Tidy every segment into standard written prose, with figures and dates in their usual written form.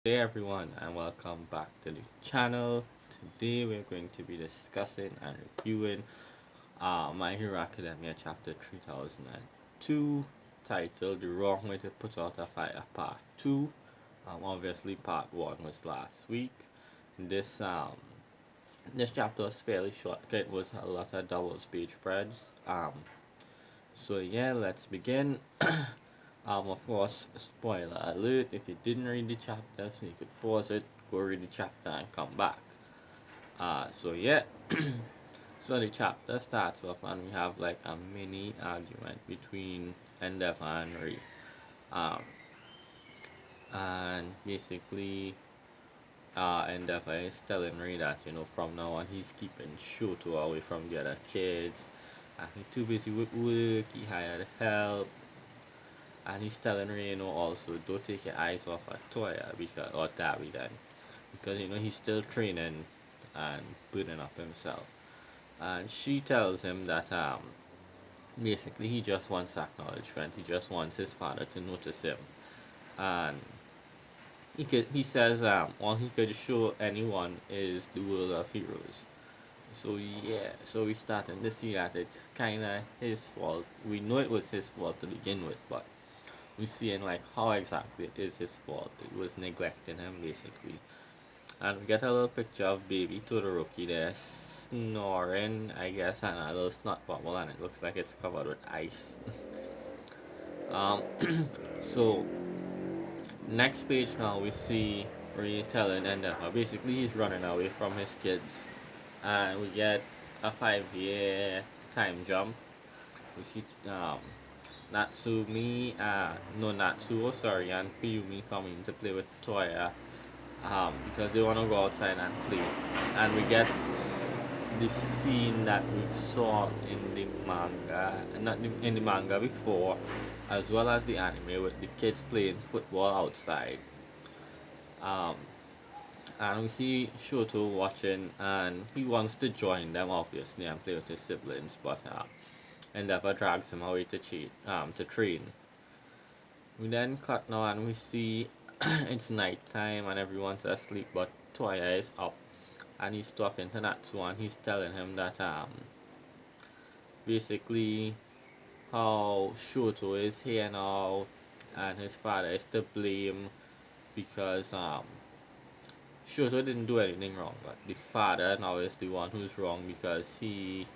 Hey everyone, and welcome back to the channel. Today we're going to be discussing and reviewing My Hero Academia chapter 3002, titled The Wrong Way to Put Out a Fire Part 2. Obviously part 1 was last week. This um this chapter was fairly short. It was a lot of double page spreads. So yeah, let's begin. Of course, spoiler alert, if you didn't read the chapter, so you could pause it, go read the chapter, and come back. So yeah, so the chapter starts off, and we have like a mini argument between Endeavor and Ray. Um, and basically, Endeavor is telling Ray that, from now on, he's keeping Shoto away from the other kids. And he's too busy with work, he hired help, and he's telling her, also don't take your eyes off of Toya because or Davi then, because he's still training and building up himself. And she tells him that basically he just wants acknowledgement. He just wants his father to notice him, and he says all he could show anyone is the world of heroes. So yeah, so we starting to see that it's kind of his fault. We know it was his fault to begin with, but we seeing like how exactly it is his fault. It was neglecting him basically. And we get a little picture of baby Todoroki there snoring, I guess, and a little snot bubble, and it looks like it's covered with ice. um, so next page now we see Ray telling Endeavor basically he's running away from his kids, and we get a 5 year time jump. We see Natsumi, no Natsuo, sorry, and Fuyumi coming to play with Toya, because they want to go outside and play. And we get the scene that we saw in the manga, not in the manga before, as well as the anime with the kids playing football outside. Um, and we see Shoto watching, and he wants to join them obviously and play with his siblings, but Endeavor drags him away to train. We then cut now and we see it's night time and everyone's asleep, but Toya is up and he's talking to Natsu and he's telling him that basically how Shoto is here now and his father is to blame because Shoto didn't do anything wrong, but the father now is the one who's wrong because he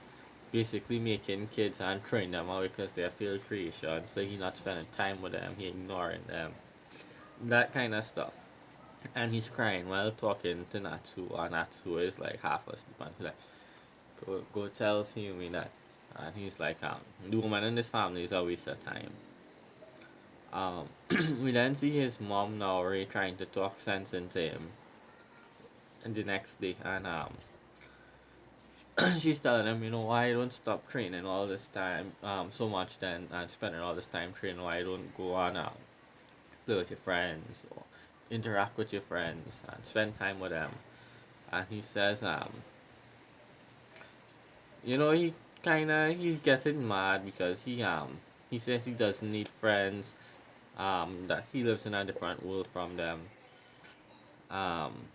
basically making kids and train them out because they're failed creation, so he not spending time with them, he ignoring them, that kind of stuff. And he's crying while talking to Natsu, and Natsu is like half asleep, and he's like, go tell Fumi that. And he's like, the woman in this family is a waste of time. Um, we then see his mom now Ray trying to talk sense into him. And the next day, and she's telling him, why I don't stop training all this time, so much then, and spending all this time training, why I don't go on play with your friends or interact with your friends and spend time with them. And he says, he's getting mad because he says he doesn't need friends, that he lives in a different world from them. Um,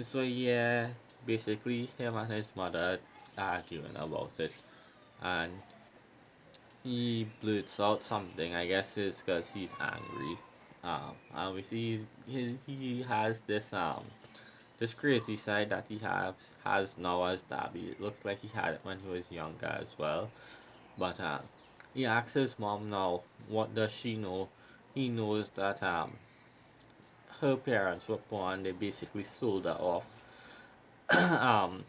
so yeah, basically him and his mother arguing about it, and he blurts out something. I guess it's because he's angry. And we see he has this crazy side that he has now as Darby. It looks like he had it when he was younger as well. But he asks his mom now, what does she know? He knows that her parents were poor and they basically sold her off um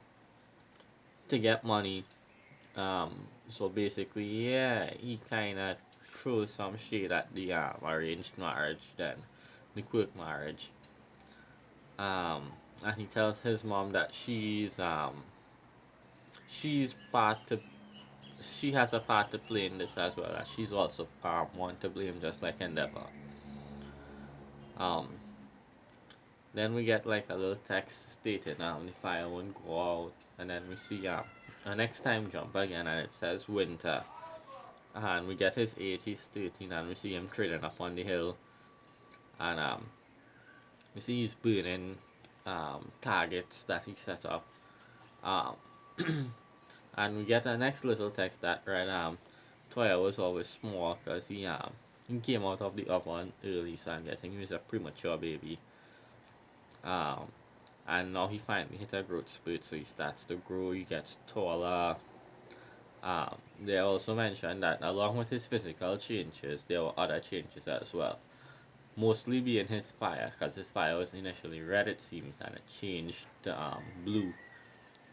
to get money. So basically, yeah, he kind of throws some shade at the arranged marriage, then the quick marriage. And he tells his mom that she's part to she has a part to play in this as well, as she's also one to blame just like Endeavor. Um, then we get like a little text stating the fire won't go out, and then we see a next time jump again, and it says winter. And we get his age, he's 13, and we see him trading up on the hill. And We see he's burning targets that he set up. Um, and we get a next little text that read, Toya was always small because he came out of the oven early, so I'm guessing he was a premature baby. Um, and now he finally hit a growth spurt, so he starts to grow, he gets taller. They also mentioned that along with his physical changes, there were other changes as well. Mostly being his fire, because his fire was initially red, it seems, and it changed to blue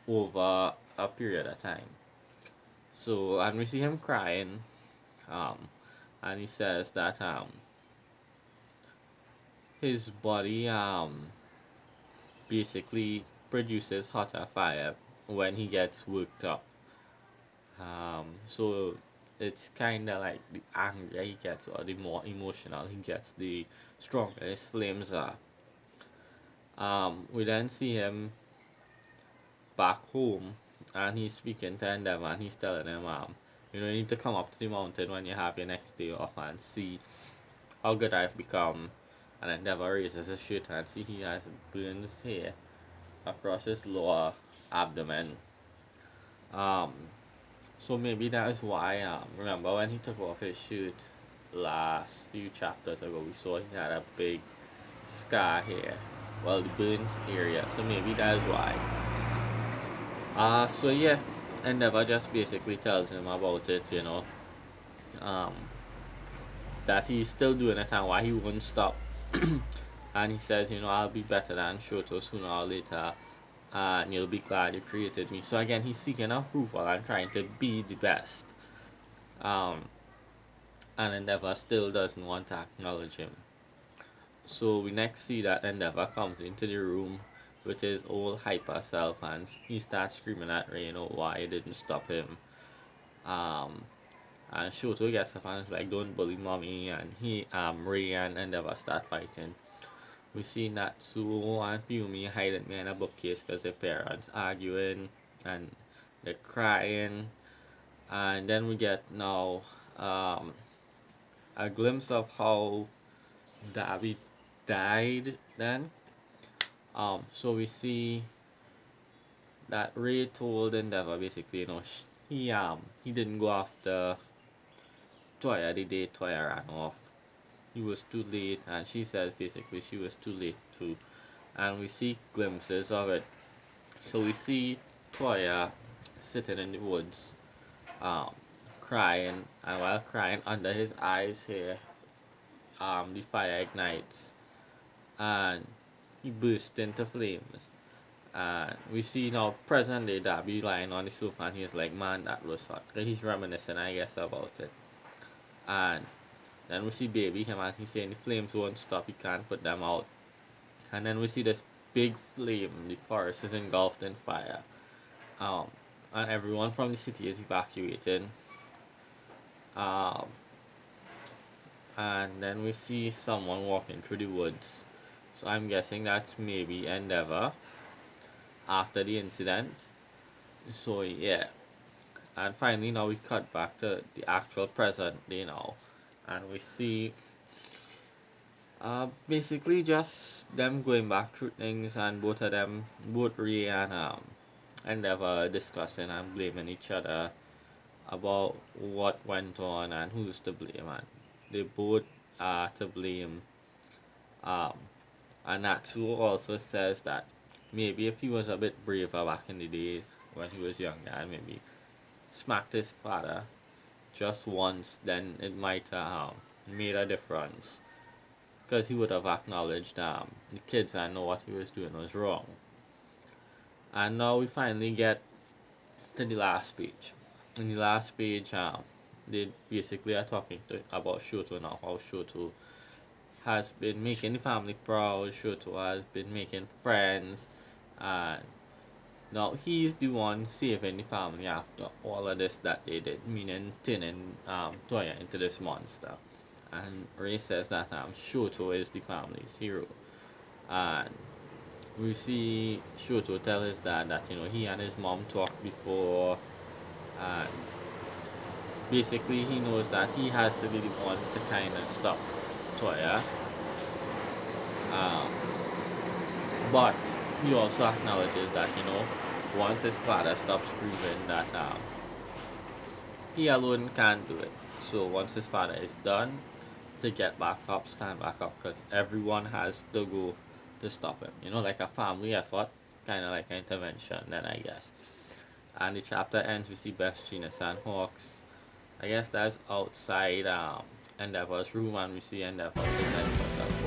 over a period of time. So, and we see him crying, um, and he says that his body basically produces hotter fire when he gets worked up. So it's kind of like the angrier he gets or the more emotional he gets, the stronger his flames are. We then see him back home and he's speaking to Endeavor and he's telling him, you need to come up to the mountain when you have your next day off and see how good I've become. And Endeavor raises his shirt and see he has burns here across his lower abdomen. Um, so maybe that is why, remember when he took off his shirt last few chapters ago, we saw he had a big scar here. Well, the burnt area. So maybe that is why. So yeah, Endeavor just basically tells him about it, um, that he's still doing it and why he won't stop. And he says, I'll be better than Shoto sooner or later, and you'll be glad you created me. So again, he's seeking approval and trying to be the best. And Endeavor still doesn't want to acknowledge him. So we next see that Endeavor comes into the room with his old hyper self and he starts screaming at Ray, why it didn't stop him. And Shoto gets up and is like, don't bully mommy, and Ray and Endeavor start fighting. We see Natsuo and Fumi hiding behind a bookcase because their parents arguing and they're crying. And then we get now a glimpse of how Dabi died then. So we see that Ray told Endeavor basically, he didn't go after Toya the day Toya ran off. He was too late, and she says basically she was too late too. And we see glimpses of it. So we see Toya sitting in the woods, crying, and while crying under his eyes here, the fire ignites, and he bursts into flames. And we see now present day Darby lying on the sofa and he's like, man, that was hot. Because he's reminiscing, I guess, about it. And then we see baby him and he's saying the flames won't stop, he can't put them out. And then we see this big flame, the forest is engulfed in fire. And everyone from the city is evacuated. And then we see someone walking through the woods. So I'm guessing that's maybe Endeavor after the incident. So yeah. And finally now we cut back to the actual present day now. And we see basically just them going back through things and both of them, both Ray and Endeavor discussing and blaming each other about what went on and who's to blame, and they both are to blame. And Natsuo also says that maybe if he was a bit braver back in the day when he was younger and maybe smacked his father just once, then it might have made a difference. Because he would have acknowledged the kids and know what he was doing was wrong. And now we finally get to the last page. In the last page, they basically are talking about Shoto now, how Shoto has been making the family proud, Shoto has been making friends, and now he's the one saving the family after all of this that they did, meaning turning Toya into this monster. And Ray says that Shoto is the family's hero. And we see Shoto tell his dad that he and his mom talked before, and basically he knows that he has to be the one to kind of stop Toya. But he also acknowledges that, once his father stops screaming, that he alone can't do it. So once his father is done, to get back up, stand back up, because everyone has to go to stop him. Like a family effort, kind of like an intervention, then I guess. And the chapter ends, we see Best Genius and Hawks. I guess that's outside Endeavor's room, and we see Endeavor pretend herself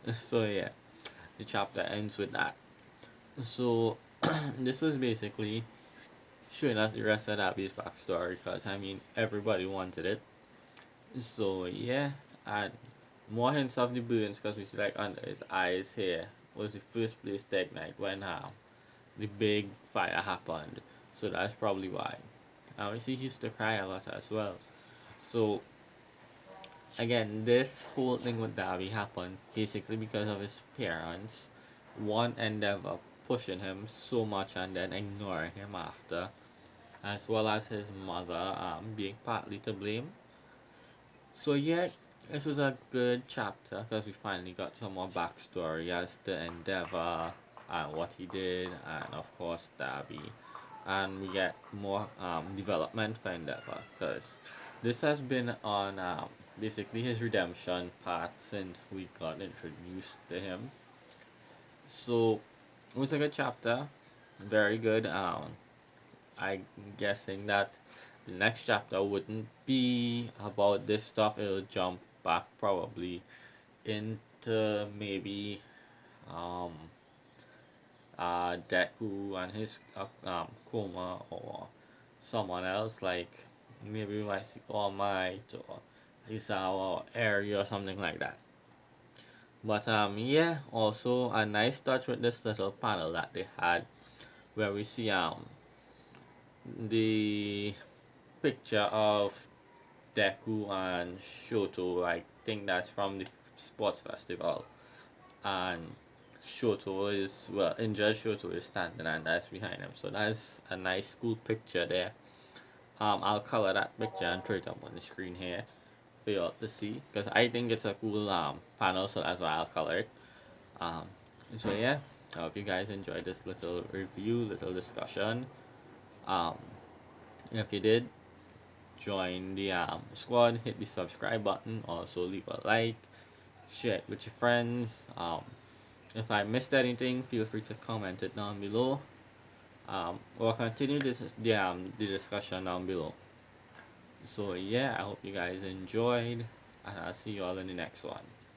watching. So yeah, the chapter ends with that. So this was basically showing us the rest of Abby's backstory, because I mean everybody wanted it. So yeah, and more hints of the burns, because we see like under his eyes here was the first place to ignite when the big fire happened. So that's probably why. And we see he used to cry a lot as well. So again, this whole thing with Darby happened basically because of his parents. One Endeavor pushing him so much and then ignoring him after, as well as his mother being partly to blame. So yeah, this was a good chapter because we finally got some more backstory as to Endeavor and what he did, and of course Darby, and we get more development for Endeavor, because this has been on basically his redemption path since we got introduced to him. So it was a good chapter, very good. I'm guessing that the next chapter wouldn't be about this stuff. It'll jump back probably into maybe um Deku and his Koma, or someone else, like maybe like All Might or Isawa or Eri or something like that. But yeah, also a nice touch with this little panel that they had, where we see the picture of Deku and Shoto. I think that's from the sports festival. And Shoto is, well, injured Shoto is standing and that's behind him. So that's a nice cool picture there. I'll color that picture and throw it up on the screen here for you all to see, because I think it's a cool panel, so that's why I'll color it. Um, so yeah, I hope you guys enjoyed this little review, little discussion. Um, if you did, join the squad, hit the subscribe button, also leave a like, share it with your friends. If I missed anything, feel free to comment it down below. We'll continue the discussion down below. So yeah, I hope you guys enjoyed, and I'll see you all in the next one.